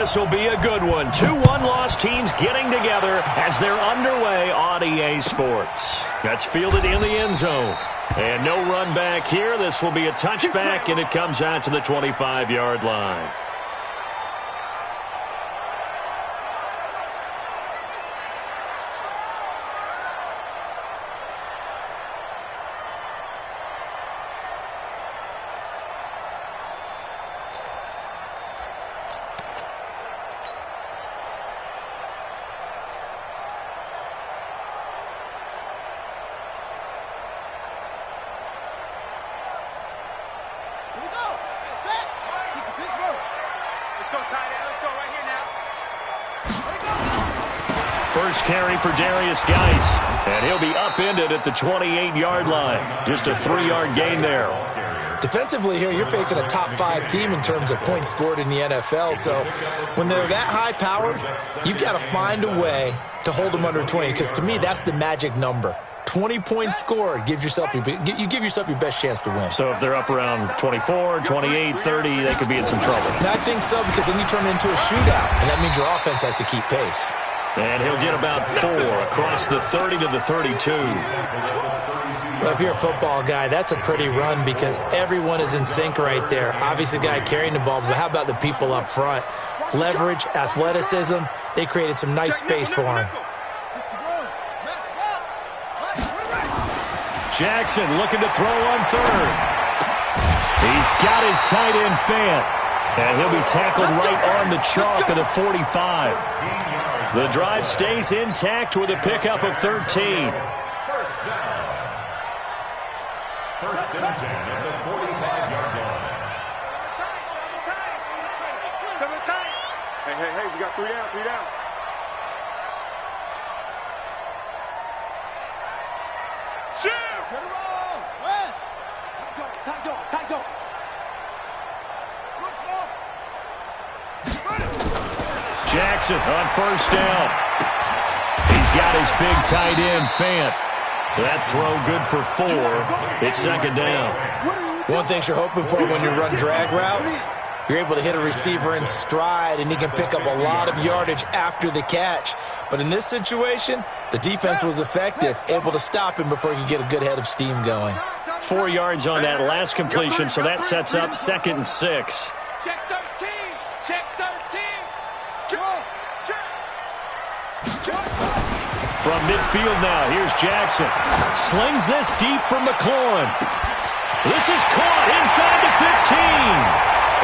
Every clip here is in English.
This will be a good one. 2 one-loss teams getting together as they're underway on EA Sports. That's fielded in the end zone. And no run back here. This will be a touchback, and it comes out to the 25-yard line. First carry for Darius Geis, and he'll be upended at the 28-yard line. Just a 3-yard gain there. Defensively here, you're facing a top-5 team in terms of points scored in the NFL. So when they're that high-powered, you've got to find a way to hold them under 20, because to me, that's the magic number. 20 points scored, you give yourself your best chance to win. So if they're up around 24, 28, 30, they could be in some trouble. And I think so, because then you turn it into a shootout, and that means your offense has to keep pace. And he'll get about 4 across the 30 to the 32. Well, if you're a football guy, that's a pretty run because everyone is in sync right there. Obviously, the guy carrying the ball, but how about the people up front? Leverage, athleticism, they created some nice space for him. Jackson looking to throw on third. He's got his tight end Fant, and he'll be tackled right on the chalk of the 45. The drive stays intact with a pickup of 13. First and 10 at the 45-yard line. Hey, we got 3 down. Shoot! Get it on! West! Tight go. Jackson on first down. He's got his big tight end, Fant. That throw good for 4. It's second down. One thing you're hoping for when you run drag routes, you're able to hit a receiver in stride, and he can pick up a lot of yardage after the catch. But in this situation, the defense was effective, able to stop him before he could get a good head of steam going. 4 yards on that last completion, so that sets up 2nd and 6. Check 13! Check 13! From midfield now, here's Jackson. Slings this deep from McLaurin. This is caught inside the 15.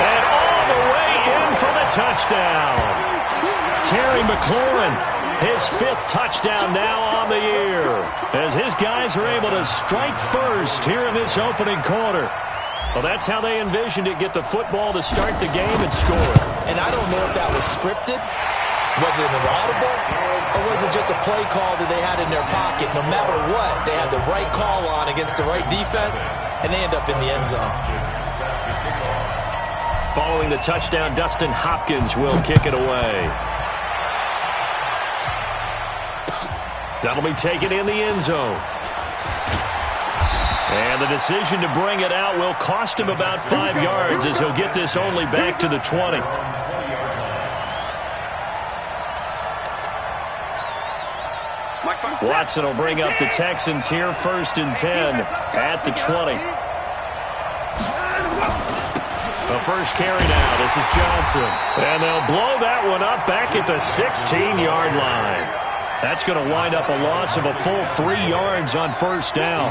And all the way in for the touchdown. Terry McLaurin, his 5th touchdown now on the year, as his guys are able to strike first here in this opening quarter. Well, that's how they envisioned it, get the football to start the game and score. And I don't know if that was scripted. Was it an audible? Or was it just a play call that they had in their pocket? No matter what, they had the right call on against the right defense, and they end up in the end zone. Following the touchdown, Dustin Hopkins will kick it away. That'll be taken in the end zone. And the decision to bring it out will cost him about 5 yards, as he'll get this only back to the 20. Watson will bring up the Texans here, 1st and 10 at the 20. The first carry now. This is Johnson. And they'll blow that one up back at the 16-yard line. That's going to wind up a loss of a full 3 yards on first down.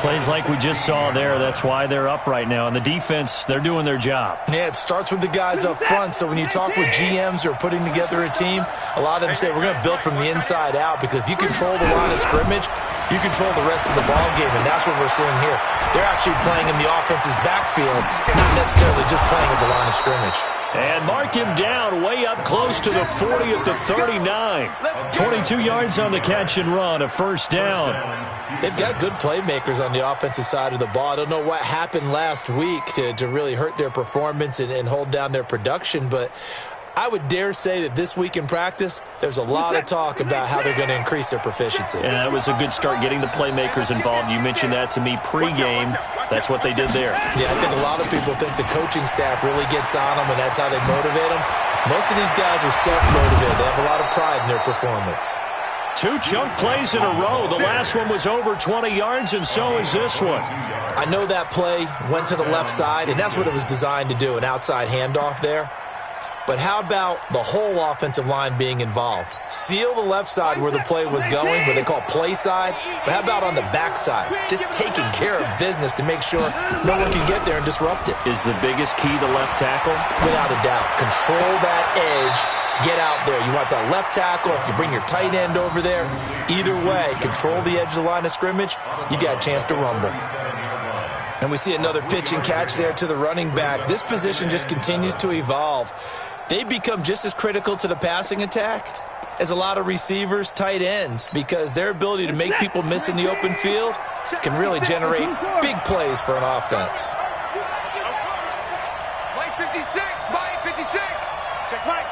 Plays like we just saw there. That's why they're up right now. And the defense, they're doing their job. Yeah, it starts with the guys up front. So when you talk with GMs who are putting together a team, a lot of them say we're going to build from the inside out, because if you control the line of scrimmage, you control the rest of the ball game, and that's what we're seeing here. They're actually playing in the offense's backfield, not necessarily just playing at the line of scrimmage. And mark him down way up close to the 40 at the 39. 22 yards on the catch and run, a first down. They've got good playmakers on the offensive side of the ball. I don't know what happened last week to really hurt their performance and hold down their production, but I would dare say that this week in practice, there's a lot of talk about how they're going to increase their proficiency. And that was a good start, getting the playmakers involved. You mentioned that to me pregame. That's what they did there. Yeah, I think a lot of people think the coaching staff really gets on them, and that's how they motivate them. Most of these guys are self-motivated. They have a lot of pride in their performance. 2 chunk plays in a row. The last one was over 20 yards, and so is this one. I know that play went to the left side, and that's what it was designed to do, an outside handoff there. But how about the whole offensive line being involved? Seal the left side where the play was going, what they call play side. But how about on the back side? Just taking care of business to make sure no one can get there and disrupt it. Is the biggest key the left tackle? Without a doubt. Control that edge. Get out there. You want that left tackle. If you bring your tight end over there, either way, control the edge of the line of scrimmage, you got a chance to rumble. And we see another pitch and catch there to the running back. This position just continues to evolve. They become just as critical to the passing attack as a lot of receivers, tight ends, because their ability to make people miss in the open field can really generate big plays for an offense. Mike 56, Mike 56. Check Mike.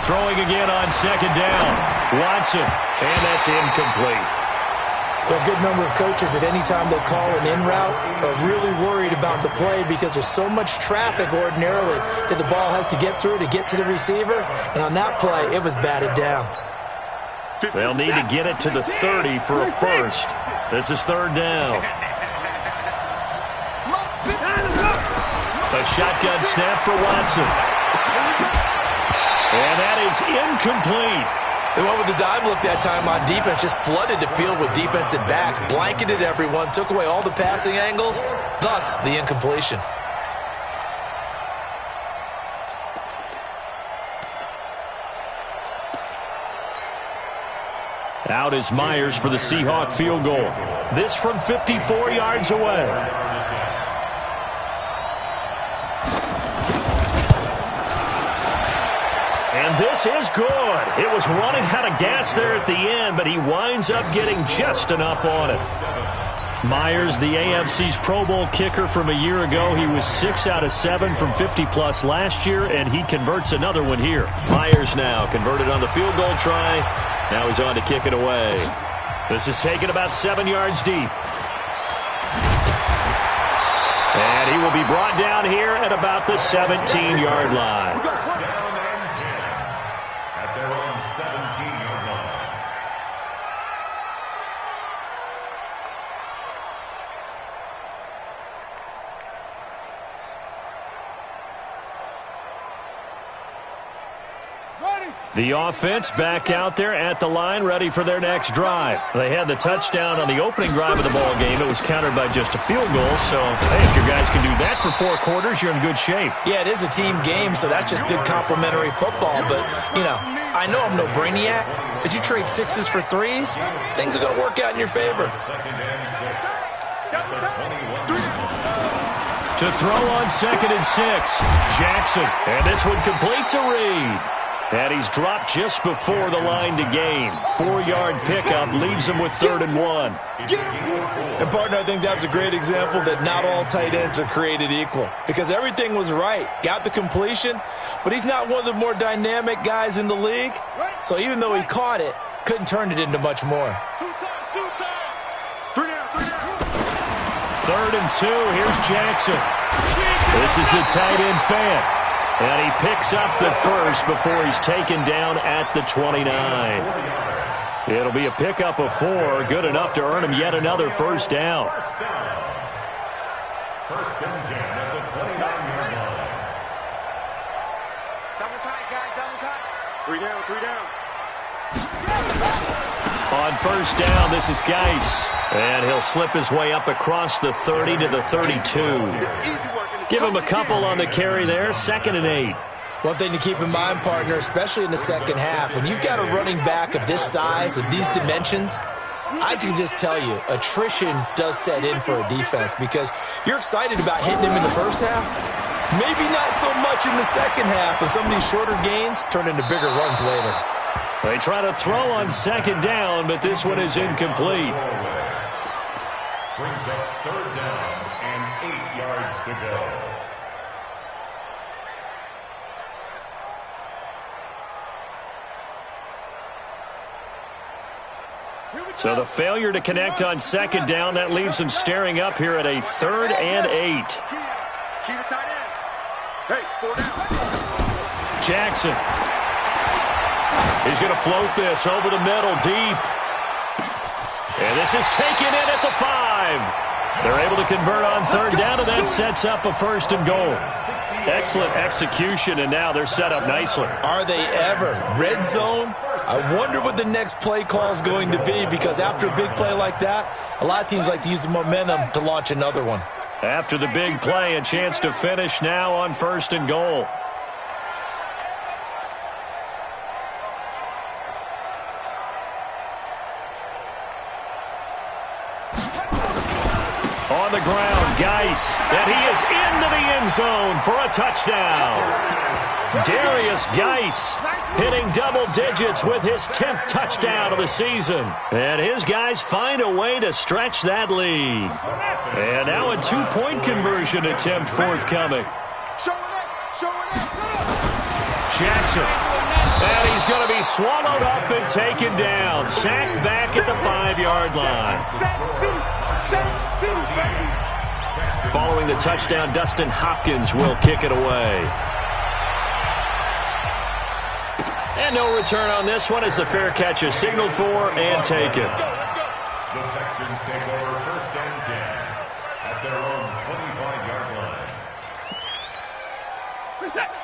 Throwing again on second down. Watson, and that's incomplete. A good number of coaches at any time they call an in route are really worried about the play because there's so much traffic ordinarily that the ball has to get through to get to the receiver. And on that play, it was batted down. They'll need to get it to the 30 for a first. This is third down. A shotgun snap for Watson. And that is incomplete. They went with the dive look that time on defense, just flooded the field with defensive backs, blanketed everyone, took away all the passing angles, thus the incompletion. Out is Myers for the Seahawk field goal. This from 54 yards away. And this is good. It was running out of gas there at the end, but he winds up getting just enough on it. Myers, the AFC's Pro Bowl kicker from a year ago. He was 6 out of 7 from 50-plus last year, and he converts another one here. Myers now converted on the field goal try. Now he's on to kick it away. This is taken about 7 yards deep. And he will be brought down here at about the 17-yard line. The offense back out there at the line, ready for their next drive. They had the touchdown on the opening drive of the ball game. It was countered by just a field goal. So, hey, if your guys can do that for 4 quarters, you're in good shape. Yeah, it is a team game, so that's just good complementary football. But, you know, I know I'm no brainiac, but you trade 6s for 3s, things are going to work out in your favor. To throw on 2nd and 6, Jackson. And this one complete to Reed. And he's dropped just before the line to gain. 4-yard pickup leaves him with 3rd and 1. And, partner, I think that's a great example that not all tight ends are created equal. Because everything was right. Got the completion, but he's not one of the more dynamic guys in the league. So even though he caught it, couldn't turn it into much more. 3rd and 2. Here's Jackson. This is the tight end fan. And he picks up the first before he's taken down at the 29. It'll be a pickup of 4, good enough to earn him yet another first down. First and 10 at the 29-yard line. Double tight, guys, double tight. 3 down, 3 down. On first down, this is Geis. And he'll slip his way up across the 30 to the 32. Give him a couple on the carry there, 2nd and 8. One thing to keep in mind, partner, especially in the second half, when you've got a running back of this size, of these dimensions, I can just tell you, attrition does set in for a defense because you're excited about hitting him in the first half. Maybe not so much in the second half, and some of these shorter gains turn into bigger runs later. They try to throw on 2nd down, but this one is incomplete. Brings up 3rd down and 8 yards to go. So the failure to connect on 2nd down, that leaves them staring up here at a 3rd and 8. Key to tight end. Hey, 4 down. Jackson. He's going to float this over the middle, deep. And this is taken in at the 5. They're able to convert on third down, and that sets up a 1st and goal. Excellent execution, and now they're set up nicely. Are they ever? Red zone? I wonder what the next play call is going to be, because after a big play like that, a lot of teams like to use the momentum to launch another one. After the big play, a chance to finish now on 1st and goal. On the ground, Geis, and he is into the end zone for a touchdown. Darius Geis hitting double digits with his 10th touchdown of the season. And his guys find a way to stretch that lead. And now a 2-point conversion attempt forthcoming. Jackson. And he's going to be swallowed up and taken down. Sacked back at the 5-yard line. Following the touchdown, Dustin Hopkins will kick it away. And no return on this one as the fair catch is signaled for and taken. The Texans take over 1st and 10 at their own 25-yard line.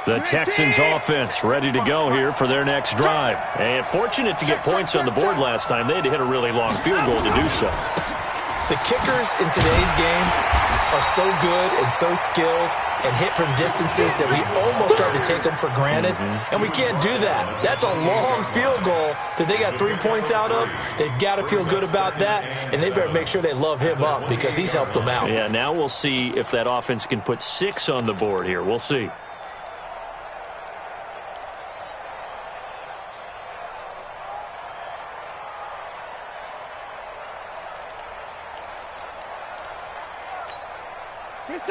The Texans offense ready to go here for their next drive. And fortunate to get points on the board last time. They had to hit a really long field goal to do so. The kickers in today's game are so good and so skilled and hit from distances that we almost start to take them for granted, and we can't do that. That's a long field goal that they got 3 points out of. They've got to feel good about that, and they better make sure they love him up because he's helped them out. Yeah, now we'll see if that offense can put 6 on the board here. We'll see.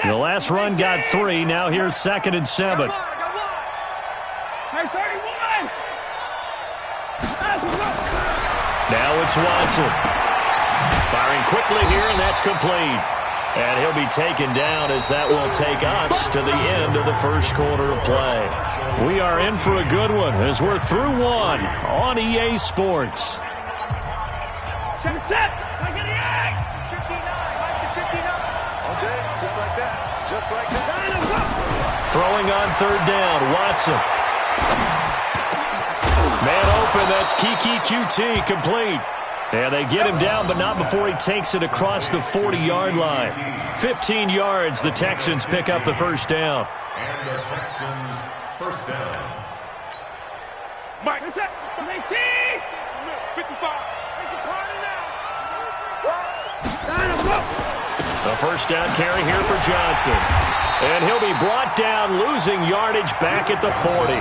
The last run got 3. Now here's 2nd and 7. Now it's Watson. Firing quickly here, and that's complete. And he'll be taken down as that will take us to the end of the first quarter of play. We are in for a good one as we're through one on EA Sports. Throwing on third down, Watson. Man open, that's Kiki QT, complete. And they get him down, but not before he takes it across the 40-yard line. 15 yards, the Texans pick up the first down. And the Texans first down. Mike, 55. It's a party now. The first down carry here for Johnson. And he'll be brought down, losing yardage back at the 40.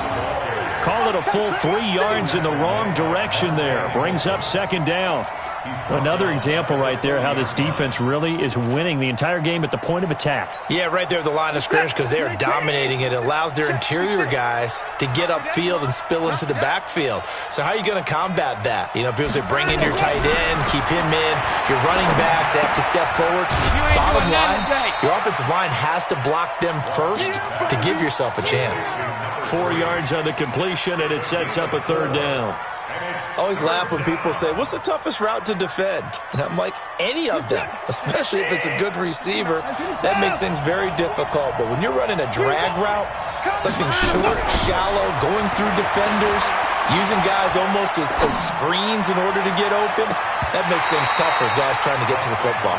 Call it a full 3 yards in the wrong direction there. Brings up 2nd down. Another example right there how this defense really is winning the entire game at the point of attack. Yeah, right there at the line of scrimmage because they are dominating it. It allows their interior guys to get upfield and spill into the backfield. So how are you going to combat that? You know, people say bring in your tight end, keep him in. Your running backs, they have to step forward. Bottom line, your offensive line has to block them first to give yourself a chance. 4 yards on the completion, and it sets up a third down. I always laugh when people say, what's the toughest route to defend? And I'm like, any of them, especially if it's a good receiver. That makes things very difficult. But when you're running a drag route, something short, shallow, going through defenders, using guys almost as screens in order to get open, that makes things tough for guys trying to get to the football.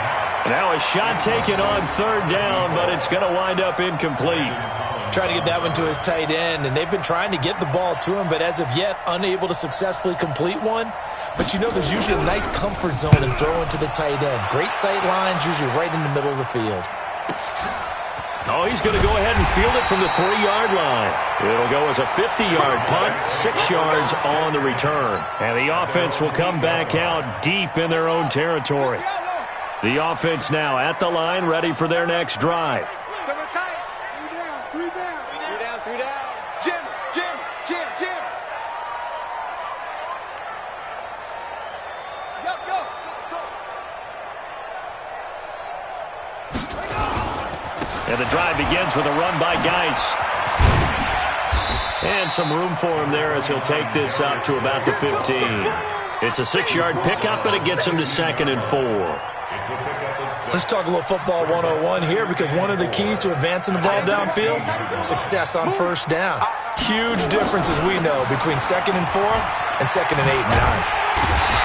Now a shot taken on third down, but it's going to wind up incomplete. Trying to get that one to his tight end, and they've been trying to get the ball to him, but as of yet, unable to successfully complete one. But you know there's usually a nice comfort zone in throwing to the tight end. Great sight lines, usually right in the middle of the field. Oh, he's going to go ahead and field it from the 3-yard line. It'll go as a 50-yard punt, 6 yards on the return. And the offense will come back out deep in their own territory. The offense now at the line, ready for their next drive. And the drive begins with a run by Geis. And some room for him there as he'll take this up to about the 15. It's a 6-yard pickup, and it gets him to 2nd and 4. Let's talk a little football 101 here, because one of the keys to advancing the ball downfield, success on first down. Huge difference, as we know, between 2nd and 4 and 2nd and 8 and 9.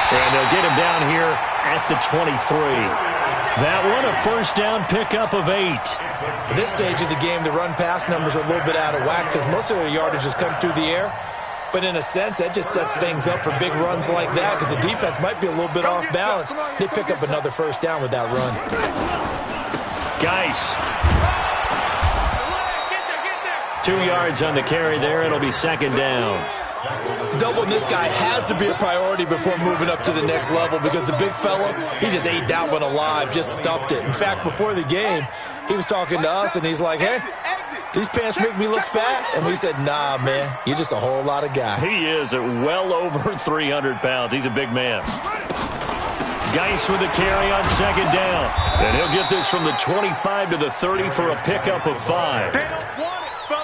And they'll get him down here at the 23. That one, a first down pickup of 8. At this stage of the game, the run-pass numbers are a little bit out of whack because most of their yardage has come through the air. But in a sense, that just sets things up for big runs like that because the defense might be a little bit off balance. They pick up another first down with that run. Geis. 2 yards on the carry there. It'll be 2nd down. Doubling this guy has to be a priority before moving up to the next level because the big fella, he just ate that one alive, just stuffed it. In fact, before the game, he was talking to us, and he's like, hey, these pants make me look fat? And we said, nah, man, you're just a whole lot of guy. He is at well over 300 pounds. He's a big man. Geis with the carry on 2nd down. And he'll get this from the 25 to the 30 for a pickup of 5.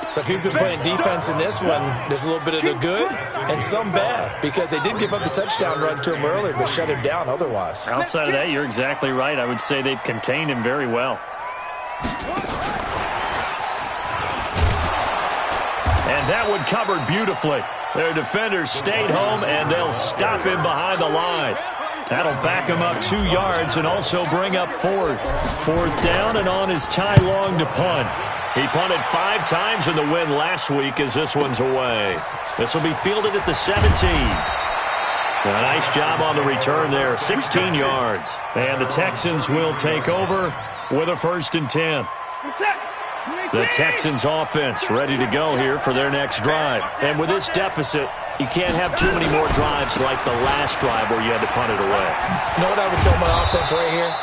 So if you've been playing defense in this one, there's a little bit of the good and some bad because they did give up the touchdown run to him earlier but shut him down otherwise. Outside of that, you're exactly right. I would say they've contained him very well. And that one covered beautifully. Their defenders stayed home, and they'll stop him behind the line. That'll back him up 2 yards and also bring up 4th. 4th down and on his Ty Long to punt. He punted 5 times in the win last week as this one's away. This will be fielded at the 17. A nice job on the return there, 16 yards. And the Texans will take over with a 1st and 10. The Texans offense ready to go here for their next drive. And with this deficit, you can't have too many more drives like the last drive where you had to punt it away. You know what I would tell my offense right here?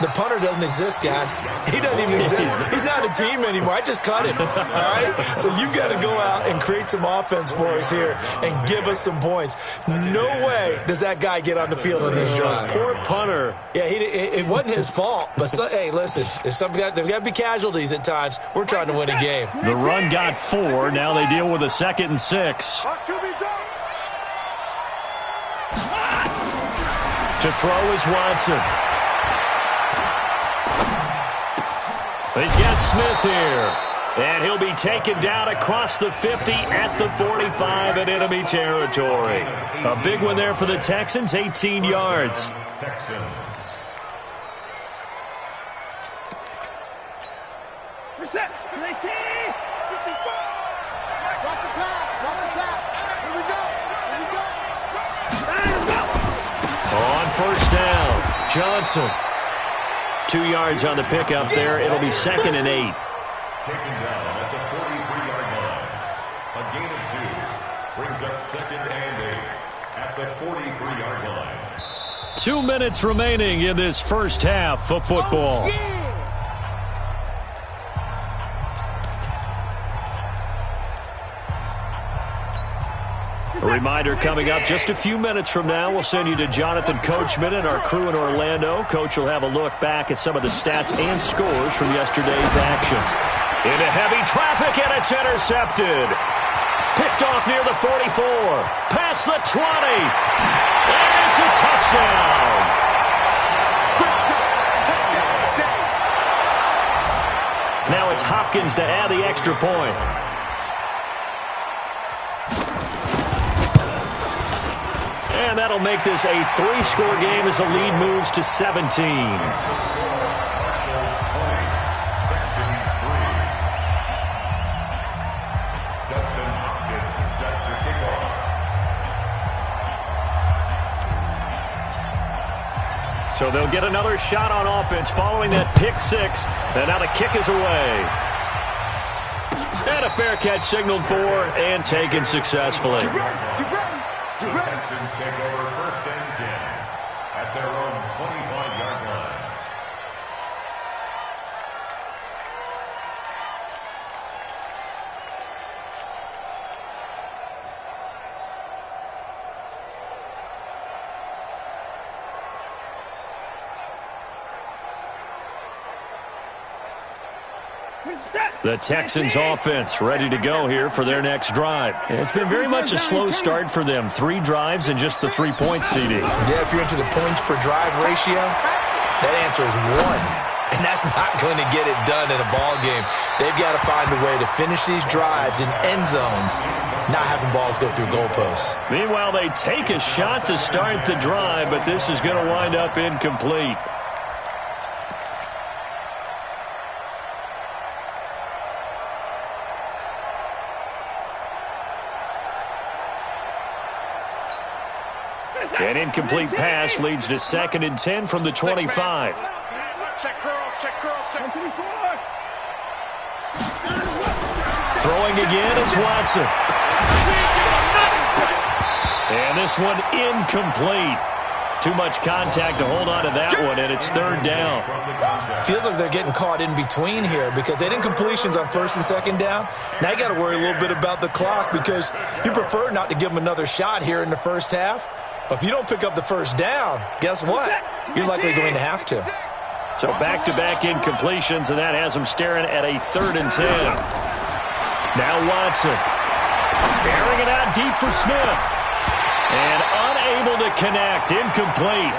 The punter doesn't exist, guys. He doesn't even exist. He's not a team anymore. I just cut him, all right? So you've got to go out and create some offense for us here and give us some points. No way does that guy get on the field on this drive. Poor punter. Yeah, it wasn't his fault. But, hey, listen, there's got to be casualties at times. We're trying to win a game. The run got 4. Now they deal with a 2nd and 6. To throw is Watson. He's got Smith here, and he'll be taken down across the 50 at the 45 in enemy territory. A big one there for the Texans, 18 yards. Texans. Reset. 18. 54. Watch the pass. Watch the pass. Here we go. On first down, Johnson. 2 yards on the pickup there. It'll be 2nd and 8. Taken down at the 43-yard line. A gain of 2 brings up 2nd and 8 at the 43-yard line. 2 minutes remaining in this first half of football. Oh, yeah. A reminder coming up just a few minutes from now. We'll send you to Jonathan Coachman and our crew in Orlando. Coach will have a look back at some of the stats and scores from yesterday's action. Into heavy traffic, and it's intercepted. Picked off near the 44. Past the 20. And it's a touchdown. Now it's Hopkins to add the extra point. And that'll make this a 3-score game as the lead moves to 17. So they'll get another shot on offense following that pick 6. And now the kick is away. And a fair catch signaled for and taken successfully. The Texans take over 1st and 10 at their own 25-yard line. The Texans offense ready to go here for their next drive. It's been very much a slow start for them. 3 drives and just the 3 points, CD. Yeah, if you're into the points per drive ratio, that answer is 1. And that's not going to get it done in a ball game. They've got to find a way to finish these drives in end zones, not having balls go through goalposts. Meanwhile, they take a shot to start the drive, but this is going to wind up incomplete. An incomplete pass leads to 2nd and 10 from the 25. Check curls, check curls, check. Throwing again is Watson. And this one incomplete. Too much contact to hold on to that one, and it's 3rd down. Feels like they're getting caught in between here because they did completions on 1st and 2nd down. Now you got to worry a little bit about the clock because you prefer not to give them another shot here in the first half. But if you don't pick up the 1st down, guess what? You're likely going to have to. So back-to-back incompletions, and that has them staring at a 3rd and 10. Now Watson. Airing it out deep for Smith. And unable to connect. Incomplete.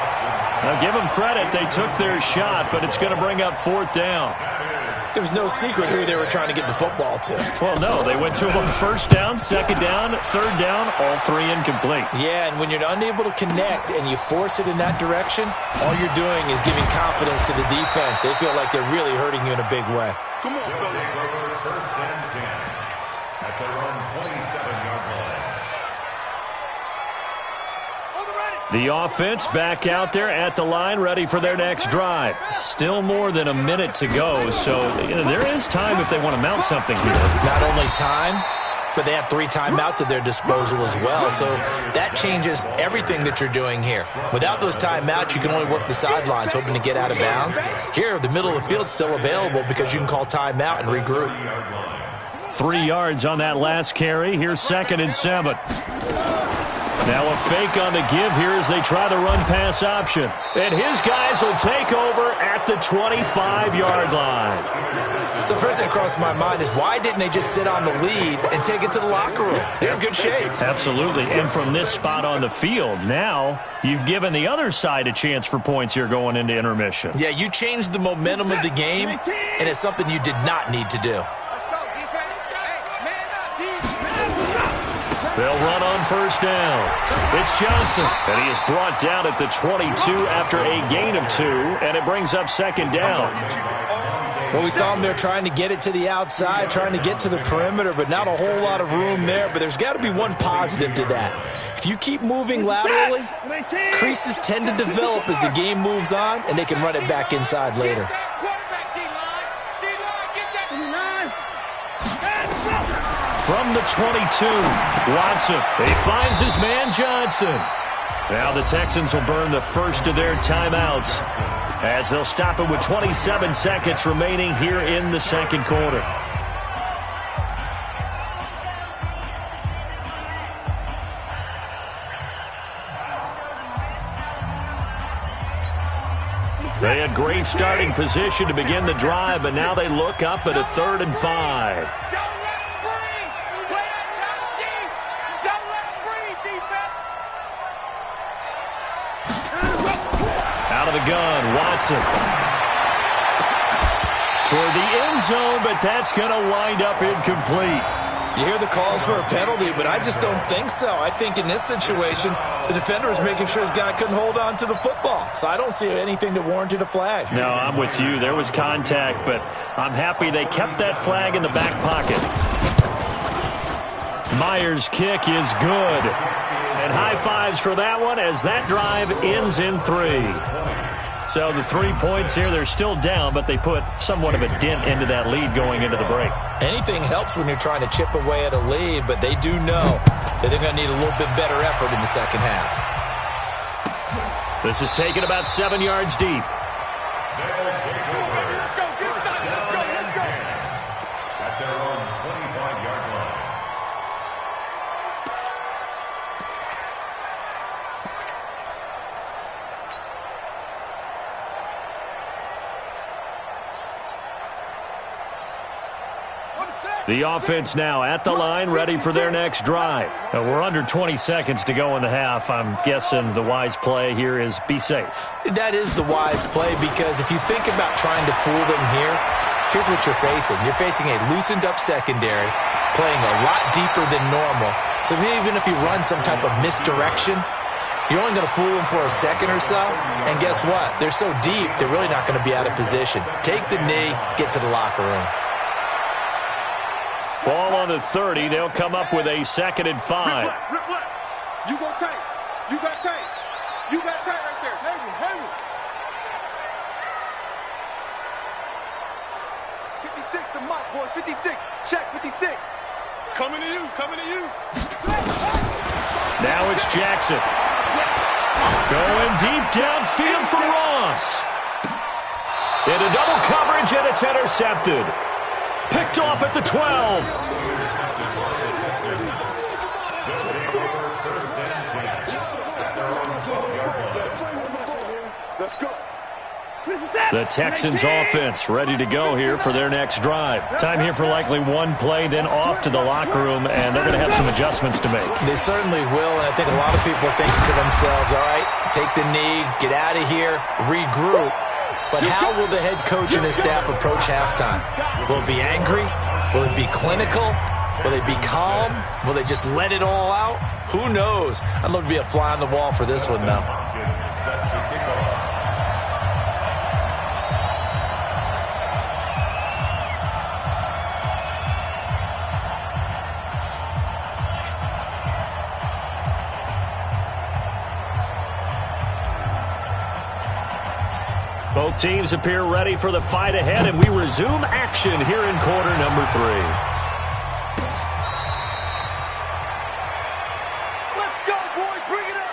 Now give them credit. They took their shot, but it's going to bring up 4th down. There was no secret who they were trying to get the football to. Well, no. They went to him on 1st down, 2nd down, 3rd down, all 3 incomplete. Yeah, and when you're unable to connect and you force it in that direction, all you're doing is giving confidence to the defense. They feel like they're really hurting you in a big way. Come on, fellas. 1st and 10 at their own 27-yard line. The offense back out there at the line, ready for their next drive. Still more than a minute to go, so there is time if they want to mount something here. Not only time, but they have 3 timeouts at their disposal as well, so that changes everything that you're doing here. Without those timeouts, you can only work the sidelines, hoping to get out of bounds. Here, the middle of the field is still available because you can call timeout and regroup. 3 yards on that last carry. Here's 2nd and 7. Now a fake on the give here as they try the run-pass option. And his guys will take over at the 25-yard line. So first thing crossed my mind is why didn't they just sit on the lead and take it to the locker room? They're in good shape. Absolutely. And from this spot on the field, now you've given the other side a chance for points here going into intermission. Yeah, you changed the momentum of the game, and it's something you did not need to do. They'll run on 1st down. It's Johnson, and he is brought down at the 22 after a gain of 2, and it brings up 2nd down. Well, we saw him there trying to get it to the outside, trying to get to the perimeter, but not a whole lot of room there. But there's got to be one positive to that. If you keep moving laterally, creases tend to develop as the game moves on, and they can run it back inside later. From the 22, Watson. He finds his man Johnson. Now the Texans will burn the first of their timeouts as they'll stop it with 27 seconds remaining here in the 2nd quarter. They had great starting position to begin the drive, but now they look up at a 3rd and 5. Out of the gun, Watson. Toward the end zone, but that's going to wind up incomplete. You hear the calls for a penalty, but I just don't think so. I think in this situation, the defender is making sure his guy couldn't hold on to the football. So I don't see anything that warranted a flag. No, I'm with you. There was contact, but I'm happy they kept that flag in the back pocket. Myers' kick is good. And high fives for that one as that drive ends in 3. So the 3 points here, they're still down, but they put somewhat of a dent into that lead going into the break. Anything helps when you're trying to chip away at a lead, but they do know that they're going to need a little bit better effort in the second half. This is taken about 7 yards deep. At their own 25-yard line. The offense now at the line, ready for their next drive. We're under 20 seconds to go in the half. I'm guessing the wise play here is be safe. That is the wise play, because if you think about trying to fool them here, here's what you're facing. You're facing a loosened up secondary, playing a lot deeper than normal. So even if you run some type of misdirection, you're only going to fool them for a second or so. And guess what? They're so deep, they're really not going to be out of position. Take the knee, get to the locker room. Ball on the 30. They'll come up with a 2nd and 5. You go tight. You got tight. You got tight right there. Hang him, hang him. 56, the mock, boys. 56. Check, 56. Coming to you, coming to you. Now it's Jackson. Going deep downfield for Ross. Into double coverage, and it's intercepted. Picked off at the 12. Let's go. The Texans offense ready to go here for their next drive. Time here for likely one play, then off to the locker room, and they're going to have some adjustments to make. They certainly will, and I think a lot of people are thinking to themselves, all right, take the knee, get out of here, regroup. But how will the head coach and his staff approach halftime? Will it be angry? Will it be clinical? Will they be calm? Will they just let it all out? Who knows? I'd love to be a fly on the wall for this one, though. Both teams appear ready for the fight ahead, and we resume action here in quarter number 3. Let's go, boys. Bring it up.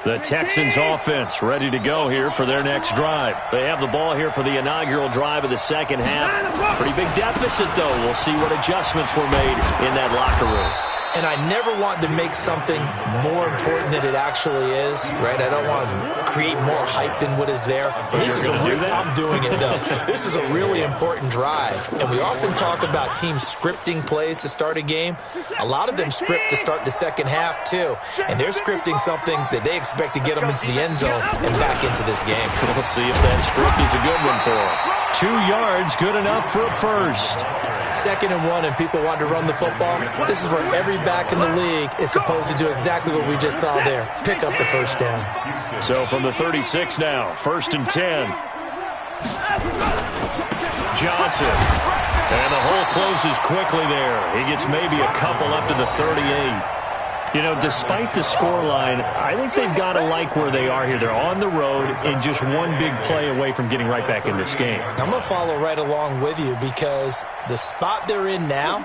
The Texans offense ready to go here for their next drive. They have the ball here for the inaugural drive of the second half. Pretty big deficit, though. We'll see what adjustments were made in that locker room. And I never want to make something more important than it actually is, right? I don't want to create more hype than what is there. But this is I'm doing it, though. This is a really important drive. And we often talk about teams scripting plays to start a game. A lot of them script to start the second half, too. And they're scripting something that they expect to get them into the end zone and back into this game. We'll see if that script is a good one for them. 2 yards, good enough for a first. 2nd and 1, and people want to run the football. This is where every back in the league is supposed to do exactly what we just saw there. Pick up the first down. So from the 36 now, 1st and 10. Johnson. And the hole closes quickly there. He gets maybe a couple up to the 38. You know, despite the scoreline, I think they've got to like where they are here. They're on the road and just one big play away from getting right back in this game. I'm going to follow right along with you, because the spot they're in now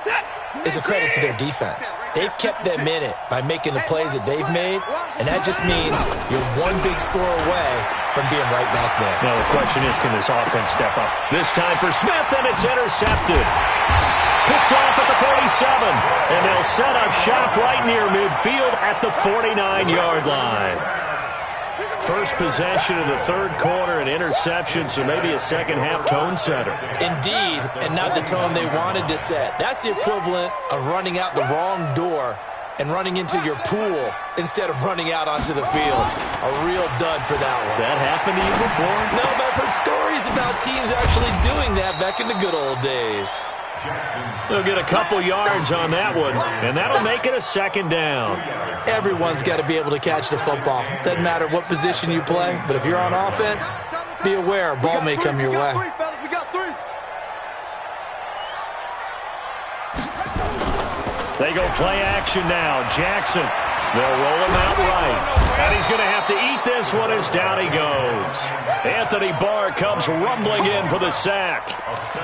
is a credit to their defense. They've kept them in it by making the plays that they've made, and that just means you're one big score away from being right back there. Now the question is, can this offense step up? This time for Smith, and it's intercepted. Picked off at the 47, and they'll set up shop right near midfield at the 49-yard line. First possession of the 3rd quarter, an interception, so maybe a second-half tone setter. Indeed, and not the tone they wanted to set. That's the equivalent of running out the wrong door and running into your pool instead of running out onto the field. A real dud for that one. Has that happened to you before? No, but I've heard stories about teams actually doing that back in the good old days. They'll get a couple yards on that one, and that'll make it a 2nd down. Everyone's got to be able to catch the football. Doesn't matter what position you play, but if you're on offense, be aware a ball may come your way. We got 3. They go play action now. Jackson They'll roll him out right. And he's going to have to eat this one as down he goes. Anthony Barr comes rumbling in for the sack.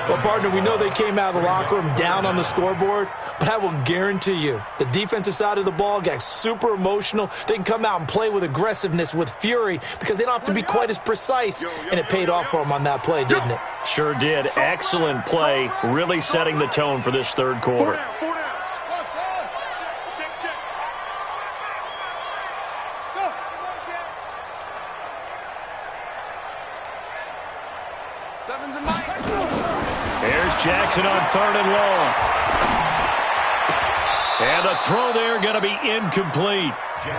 Well, partner, we know they came out of the locker room down on the scoreboard, but I will guarantee you the defensive side of the ball got super emotional. They can come out and play with aggressiveness, with fury, because they don't have to be quite as precise, and it paid off for them on that play, didn't it? Sure did. Excellent play, really setting the tone for this third quarter. Here's Jackson on 3rd and long. And the throw there going to be incomplete.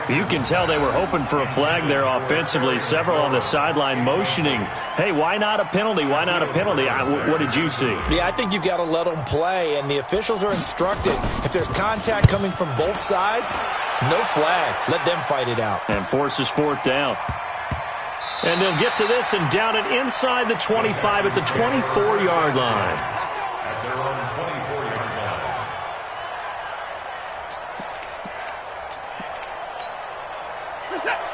You can tell they were hoping for a flag there offensively. Several on the sideline motioning, hey, why not a penalty? Why not a penalty? What did you see? Yeah, I think you've got to let them play, and the officials are instructed. If there's contact coming from both sides, no flag. Let them fight it out. And forces 4th down. And they'll get to this and down it inside the 25 at the 24-yard line. At their own 24-yard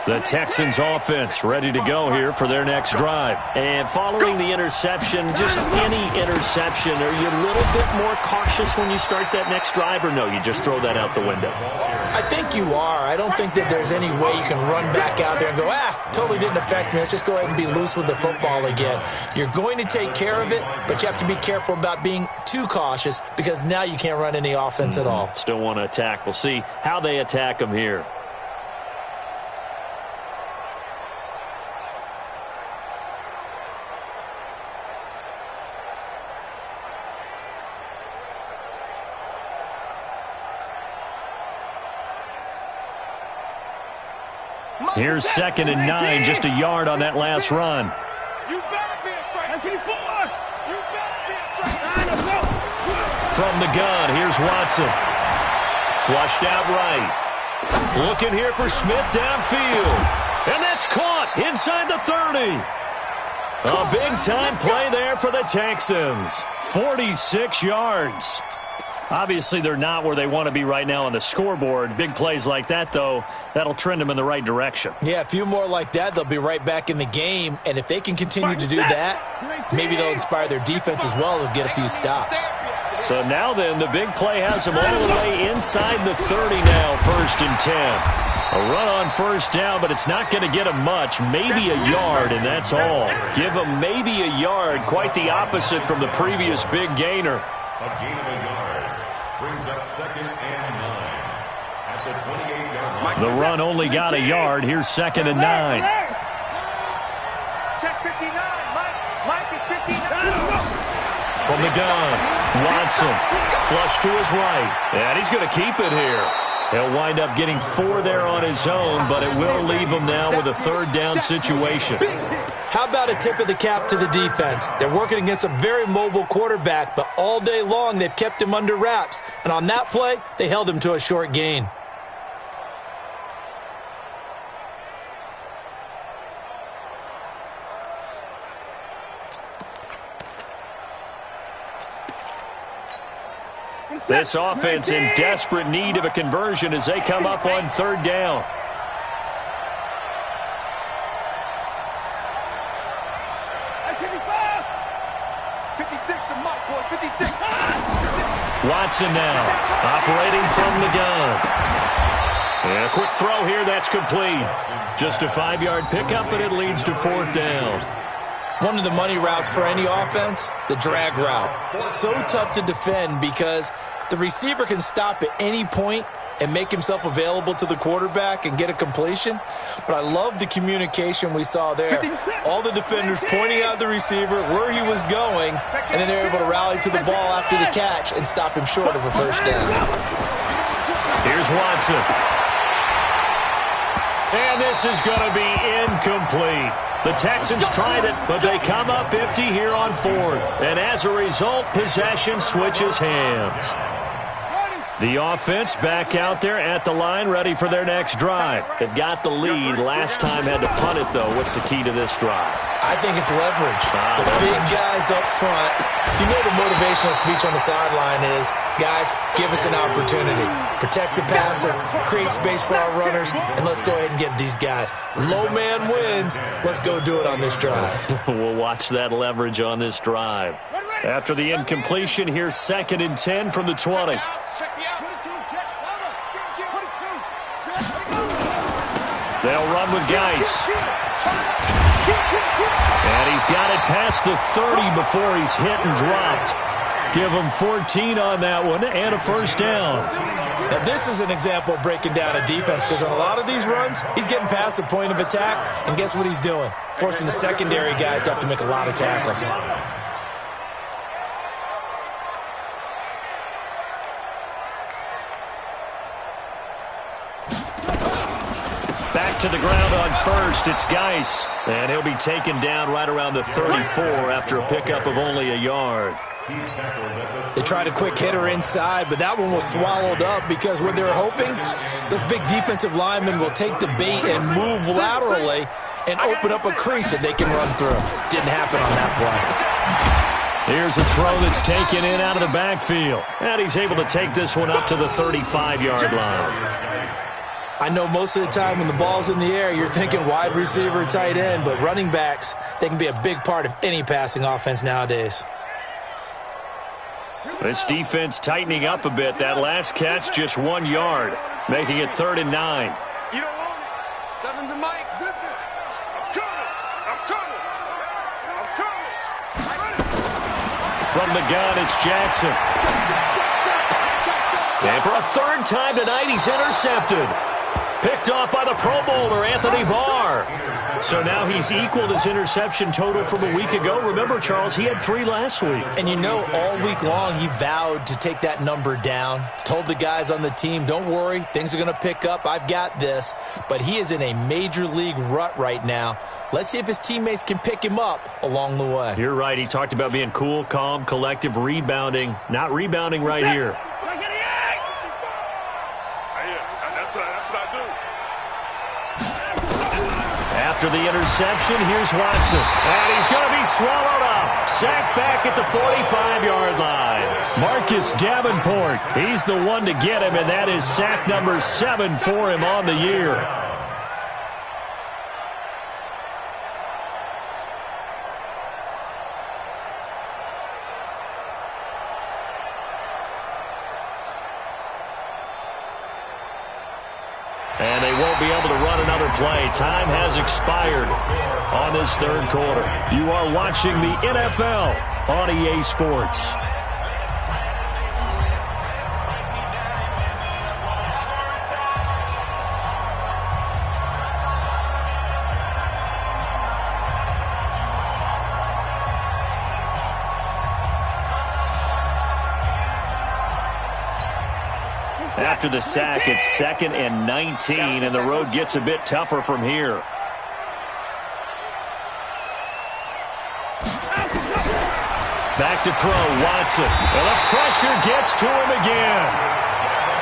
line. The Texans offense ready to go here for their next drive. And following the interception, just any interception, are you a little bit more cautious when you start that next drive, or no, you just throw that out the window? I think you are. I don't think that there's any way you can run back out there and go, totally didn't affect me. Let's just go ahead and be loose with the football again. You're going to take care of it, but you have to be careful about being too cautious because now you can't run any offense at all. Still want to attack. We'll see how they attack them here. Here's 2nd and 9, just a yard on that last run. From the gun, here's Watson. Flushed out right. Looking here for Smith downfield. And that's caught inside the 30. A big-time play there for the Texans. 46 yards. Obviously, they're not where they want to be right now on the scoreboard. Big plays like that, though, that'll trend them in the right direction. Yeah, a few more like that, they'll be right back in the game. And if they can continue to do that, maybe they'll inspire their defense as well. They'll get a few stops. So now then, the big play has them all the way inside the 30 now, 1st and 10. A run on 1st down, but it's not going to get them much. Maybe a yard, and that's all. Give them maybe a yard, quite the opposite from the previous big gainer. A gain of a yard brings up 2nd and 9 at the 28-yard line. The run only got a yard. Here's 2nd and 9. Check 59. Mike is 59. From the gun, Watson, flush to his right, and he's going to keep it here. He'll wind up getting 4 there on his own, but it will leave him now with a 3rd down situation. How about a tip of the cap to the defense? They're working against a very mobile quarterback, but all day long they've kept him under wraps. And on that play, they held him to a short gain. This offense in desperate need of a conversion as they come up on 3rd down. Watson now, operating from the gun. And a quick throw here, that's complete. Just a 5-yard pickup, and it leads to 4th down. One of the money routes for any offense, the drag route. So tough to defend because the receiver can stop at any point and make himself available to the quarterback and get a completion. But I love the communication we saw there. All the defenders pointing out the receiver, where he was going, and then they're able to rally to the ball after the catch and stop him short of a 1st down. Here's Watson. And this is going to be incomplete. The Texans tried it, but they come up empty here on 4th. And as a result, possession switches hands. The offense back out there at the line, ready for their next drive. They've got the lead. Last time had to punt it, though. What's the key to this drive? I think it's leverage. The big guys up front. You know the motivational speech on the sideline is, guys, give us an opportunity. Protect the passer, create space for our runners, and let's go ahead and get these guys. Low man wins. Let's go do it on this drive. We'll watch that leverage on this drive. After the incompletion, here's 2nd and 10 from the 20. They'll run with Geis. And he's got it past the 30 before he's hit and dropped. Give him 14 on that one and a first down. Now, this is an example of breaking down a defense because on a lot of these runs, he's getting past the point of attack, and guess what he's doing? Forcing the secondary guys to have to make a lot of tackles. Back to the ground on first. It's Geis. And he'll be taken down right around the 34 after a pickup of only a yard. They tried a quick hitter inside, but that one was swallowed up because what they're hoping, those big defensive linemen will take the bait and move laterally and open up a crease that they can run through. Didn't happen on that play. Here's a throw that's taken in out of the backfield. And he's able to take this one up to the 35-yard line. I know most of the time when the ball's in the air, you're thinking wide receiver, tight end, but running backs, they can be a big part of any passing offense nowadays. This defense tightening up a bit. That last catch, just 1 yard, making it 3rd and 9. You don't want it. Sevens and Mike. I'm coming. From the gun, it's Jackson. And for a 3rd time tonight, he's intercepted. Picked off by the Pro Bowler, Anthony Barr. So now he's equaled his interception total from a week ago. Remember, Charles, he had 3 last week. And you know, all week long, he vowed to take that number down. Told the guys on the team, don't worry, things are going to pick up. I've got this. But he is in a major league rut right now. Let's see if his teammates can pick him up along the way. You're right. He talked about being cool, calm, collective, rebounding. Not rebounding right here. After the interception, here's Watson. And he's going to be swallowed up. Sacked back at the 45-yard line. Marcus Davenport, he's the one to get him, and that is sack number 7 for him on the year. And they won't be able to run another play. Time has expired on this 3rd quarter. You are watching the NFL on EA Sports. After the sack, it's 2nd and 19, and the road gets a bit tougher from here. Back to throw, Watson. And the pressure gets to him again.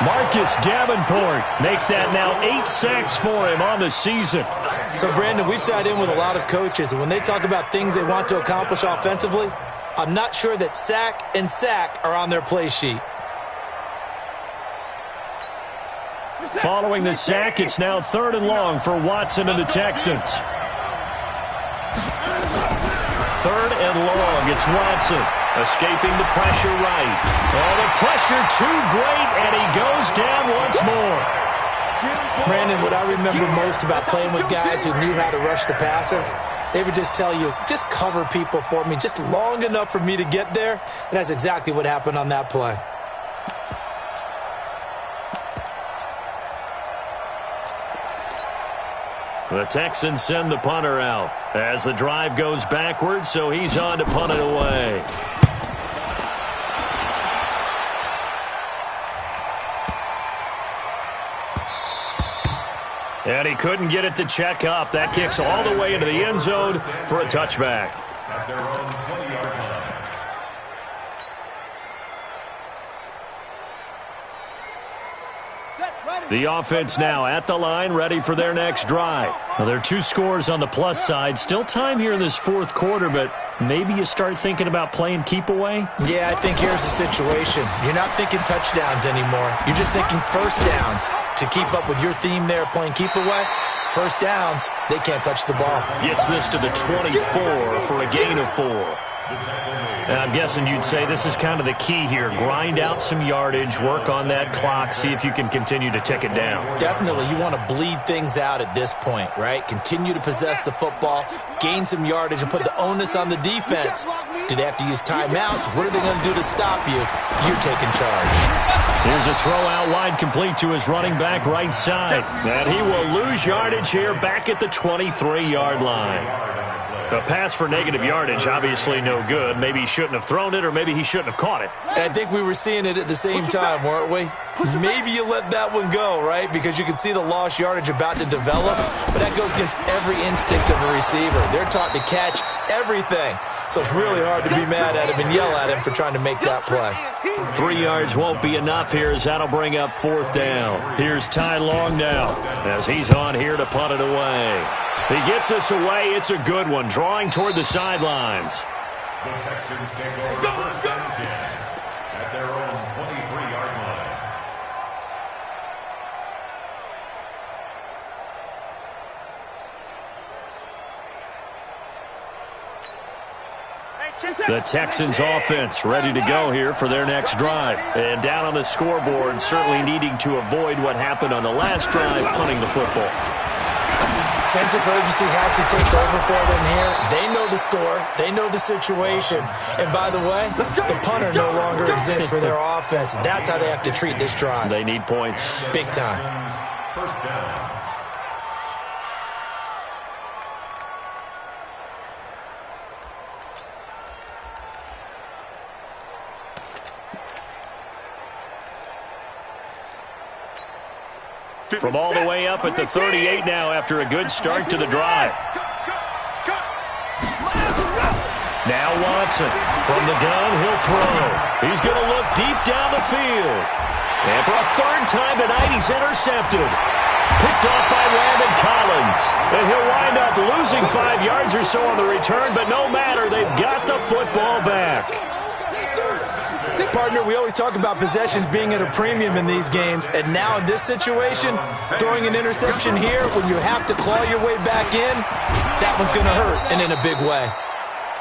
Marcus Davenport make that now 8 sacks for him on the season. So, Brandon, we sat in with a lot of coaches, and when they talk about things they want to accomplish offensively, I'm not sure that sack and sack are on their play sheet. Following the sack, it's now 3rd and long for Watson and the Texans. 3rd and long, it's Watson. Escaping the pressure right. Oh, the pressure too great, and he goes down once more. Brandon, what I remember most about playing with guys who knew how to rush the passer, they would just tell you, just cover people for me, just long enough for me to get there. And that's exactly what happened on that play. The Texans send the punter out as the drive goes backwards, so he's on to punt it away. And he couldn't get it to check up. That kicks all the way into the end zone for a touchback. At their own 20-yard line. The offense now at the line, ready for their next drive. Well, there are 2 scores on the plus side. Still time here in this fourth quarter, but maybe you start thinking about playing keep away? Yeah, I think here's the situation. You're not thinking touchdowns anymore. You're just thinking first downs. To keep up with your theme there, playing keep away, first downs, they can't touch the ball. Gets this to the 24 for a gain of 4. And I'm guessing you'd say this is kind of the key here. Grind out some yardage, work on that clock, see if you can continue to tick it down. Definitely. You want to bleed things out at this point, right? Continue to possess the football, gain some yardage, and put the onus on the defense. Do they have to use timeouts? What are they going to do to stop you? You're taking charge. Here's a throw out wide, complete to his running back right side. And he will lose yardage here back at the 23-yard line. A pass for negative yardage, obviously no good. Maybe he shouldn't have thrown it, or maybe he shouldn't have caught it. I think we were seeing it at the same time, weren't we? Maybe you let that one go, right? Because you can see the lost yardage about to develop, but that goes against every instinct of a receiver. They're taught to catch everything. So it's really hard to be mad at him and yell at him for trying to make that play. 3 yards won't be enough here as that'll bring up 4th down. Here's Ty Long now as he's on here to punt it away. He gets us away. It's a good one, drawing toward the sidelines. The Texans take over first and 10 at their own 23-yard line. The Texans offense ready to go here for their next drive. And down on the scoreboard, certainly needing to avoid what happened on the last drive, punting the football. Sense of urgency has to take over for them here. They know the score. They know the situation. And by the way, the punter no longer exists for their offense. That's how they have to treat this drive. They need points. Big time. First down. From all the way up at the 38 now after a good start to the drive. Now Watson. From the gun, he'll throw. He's going to look deep down the field. And for a 3rd time tonight, he's intercepted. Picked off by Landon Collins. And he'll wind up losing 5 yards or so on the return, but no matter, they've got the football back. Partner, we always talk about possessions being at a premium in these games, and now in this situation, throwing an interception here when you have to claw your way back in, that one's going to hurt, and in a big way.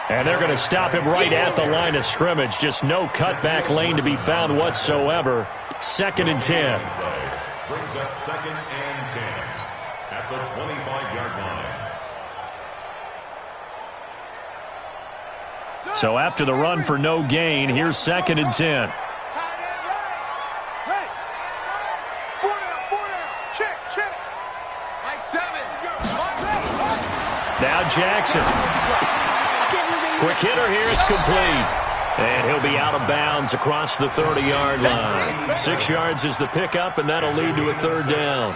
And they're going to stop him right at the line of scrimmage. Just no cutback lane to be found whatsoever. 2nd and 10. Brings up 2nd and 10 at the 25-yard line. So after the run for no gain, here's 2nd and 10. Hey! 4 down. Check. Like 7. Now Jackson. Quick hitter here, it's complete. And he'll be out of bounds across the 30-yard line. 6 yards is the pickup, and that'll lead to a 3rd down.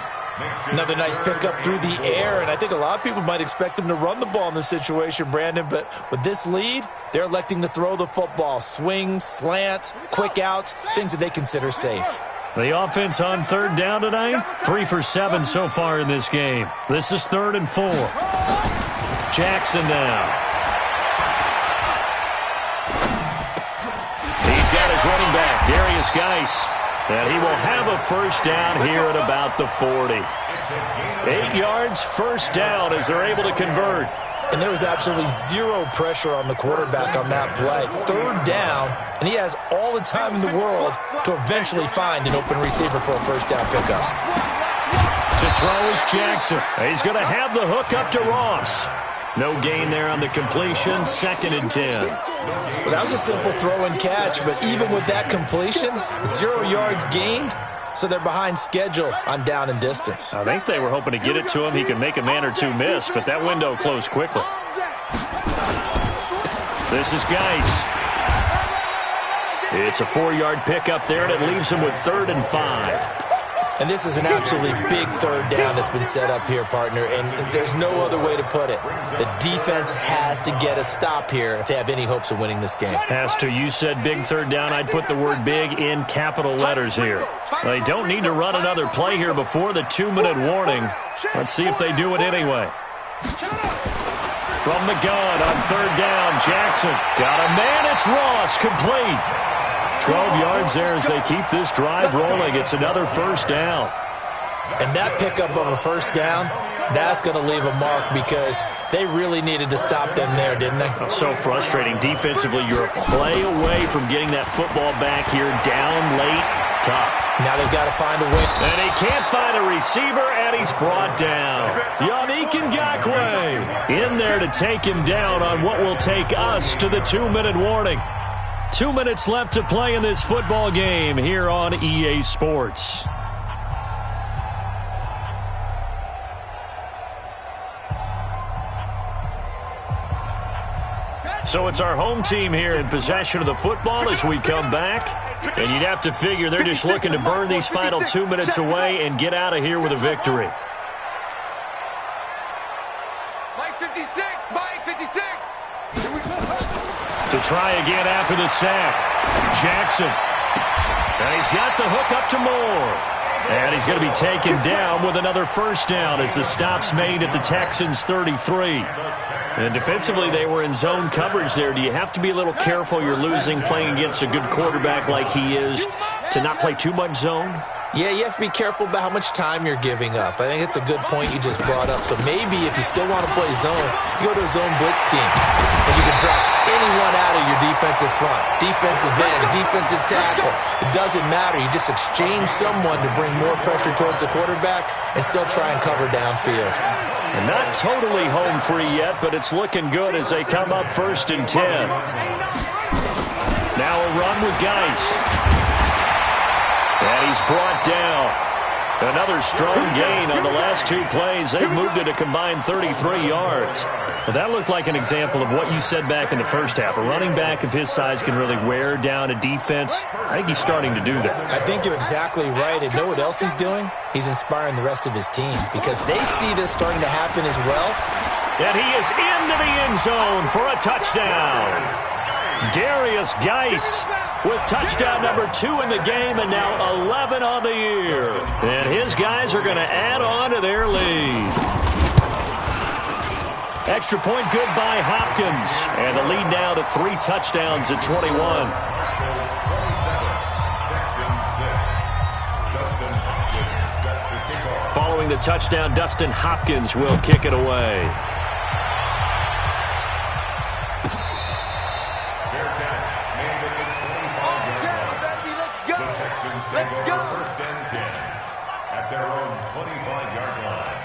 Another nice pickup through the air, and I think a lot of people might expect them to run the ball in this situation, Brandon, but with this lead, they're electing to throw the football. Swings, slants, quick outs, things that they consider safe. The offense on 3rd down tonight, 3 for 7 so far in this game. This is 3rd and 4. Jackson now. He's got his running back, Darius Geis. And he will have a 1st down here at about the 40. 8 yards, 1st down as they're able to convert. And there was absolutely zero pressure on the quarterback on that play. 3rd down, and he has all the time in the world to eventually find an open receiver for a 1st down pickup. To throw is Jackson. He's going to have the hook up to Ross. No gain there on the completion, 2nd and 10. Well, that was a simple throw and catch, but even with that completion, 0 yards gained, so they're behind schedule on down and distance. I think they were hoping to get it to him. He could make a man or two miss, but that window closed quickly. This is Geis. It's a 4-yard pickup there, and it leaves him with 3rd and 5. And this is an absolutely big third down that's been set up here, partner, and there's no other way to put it. The defense has to get a stop here if they have any hopes of winning this game. Has to. You said big third down. I'd put the word big in capital letters here. They don't need to run another play here before the 2-minute warning. Let's see if they do it anyway. From the gun on third down, Jackson. Got a man, it's Ross, complete. 12 yards there as they keep this drive rolling. It's another first down. And that pickup of a first down, that's going to leave a mark because they really needed to stop them there, didn't they? So frustrating. Defensively, you're a play away from getting that football back here down late. Tough. Now they've got to find a way. And he can't find a receiver, and he's brought down. Yannick Ngakoue in there to take him down on what will take us to the 2-minute warning. 2 minutes left to play in this football game here on EA Sports. So it's our home team here in possession of the football as we come back. And you'd have to figure they're just looking to burn these final 2 minutes away and get out of here with a victory. Mike 56, Mike 56. To try again after the sack. Jackson. And he's got the hook up to Moore. And he's going to be taken down with another first down as the stop's made at the Texans' 33. And defensively, they were in zone coverage there. Do you have to be a little careful you're losing playing against a good quarterback like he is to not play too much zone? Yeah, you have to be careful about how much time you're giving up. I think it's a good point you just brought up. So maybe if you still want to play zone, you go to a zone blitz scheme. And you can drop anyone out of your defensive front. Defensive end, defensive tackle. It doesn't matter. You just exchange someone to bring more pressure towards the quarterback and still try and cover downfield. And not totally home free yet, but it's looking good as they come up 1st and 10. Now a run with Geis. And he's brought down. Another strong gain on the last 2 plays. They've moved it a combined 33 yards. Well, that looked like an example of what you said back in the first half. A running back of his size can really wear down a defense. I think he's starting to do that. I think you're exactly right. And know what else he's doing? He's inspiring the rest of his team because they see this starting to happen as well. And he is into the end zone for a touchdown. Darius Geis with touchdown number 2 in the game and now 11 on the year. And his guys are going to add on to their lead. Extra point good by Hopkins. And the lead now to 3 touchdowns at 21. Following the touchdown, Dustin Hopkins will kick it away. Let's go. 1st and 10 at their own 25-yard line.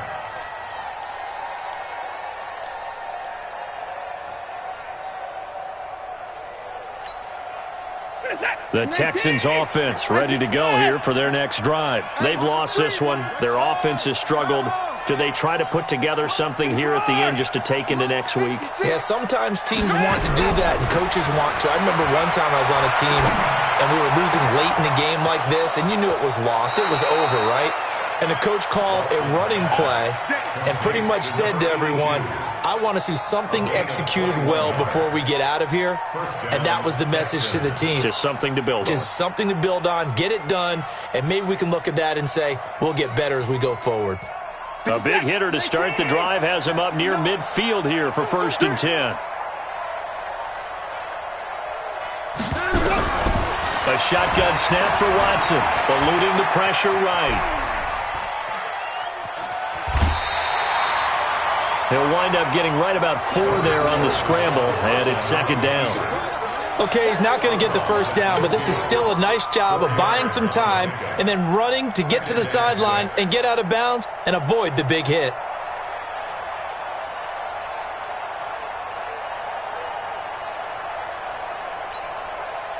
The Texans offense ready to go here for their next drive. They've lost this one. Their offense has struggled. Do they try to put together something here at the end just to take into next week? Yeah, sometimes teams want to do that and coaches want to. I remember one time I was on a team and we were losing late in the game like this and you knew it was lost. It was over, right? And the coach called a running play and pretty much said to everyone, I want to see something executed well before we get out of here. And that was the message to the team. Just something to build on. Just something to build on, get it done, and maybe we can look at that and say, we'll get better as we go forward. A big hitter to start the drive has him up near midfield here for 1st and 10. A shotgun snap for Watson, eluding the pressure right. He'll wind up getting right about 4 there on the scramble, and it's 2nd down. Okay, he's not going to get the first down, but this is still a nice job of buying some time and then running to get to the sideline and get out of bounds and avoid the big hit.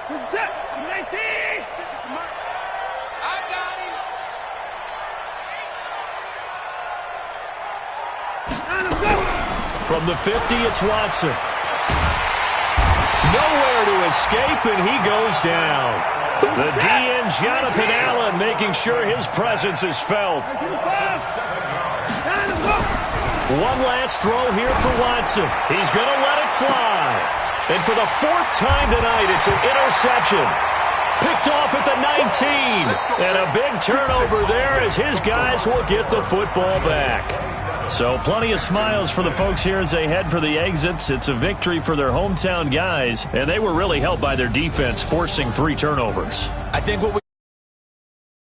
Who's that? 19. I got him. From the 50, it's Watson. Nowhere to escape, and he goes down. The DN, Jonathan Allen, making sure his presence is felt. One last throw here for Watson. He's going to let it fly. And for the fourth time tonight, it's an interception. Picked off at the 19. And a big turnover there as his guys will get the football back. So plenty of smiles for the folks here as they head for the exits. It's a victory for their hometown guys, and they were really helped by their defense forcing 3 turnovers. I think what we